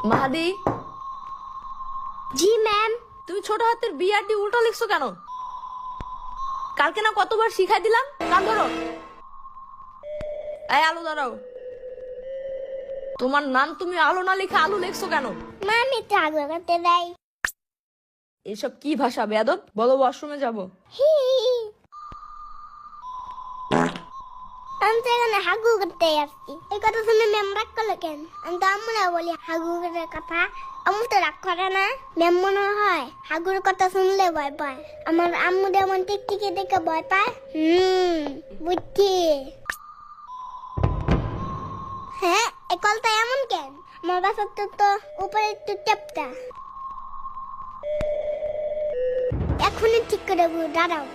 মাহাদি। জি ma'am. তুমি ছোট হাতের বিআরটি উল্টো লিখছো কেন? কালকে না কতবার শিখাই দিলাম। কান ধরো। এই আলু দাঁড়াও। তোমার নাম তুমি আলো না লিখে আলু লিখছো কেন? মামি তো আগে করতে দেয়। এসব কি ভাষা বেয়াদব? বলো ওয়াশরুমে যাবো। হি আমি তো এখানে হাগু করতে আসছি। এই কথা শুনে ম্যাম রাগ করলো কেন? আমি তো আম্মুরা বলি হাগু করার কথা। আম্মু তো রাগ করে না। ম্যাম মনে হয় হাগুর কথা শুনলে ভয় পায়। আমার আম্মু যেমন টিকটিকি দেখে ভয় পায়। বুঝছি। হ্যাঁ, এই কলটা এমন কেন? আমার বাসার তো উপরে একটু টেপটা। এখনই ঠিক করে দাঁড়াও।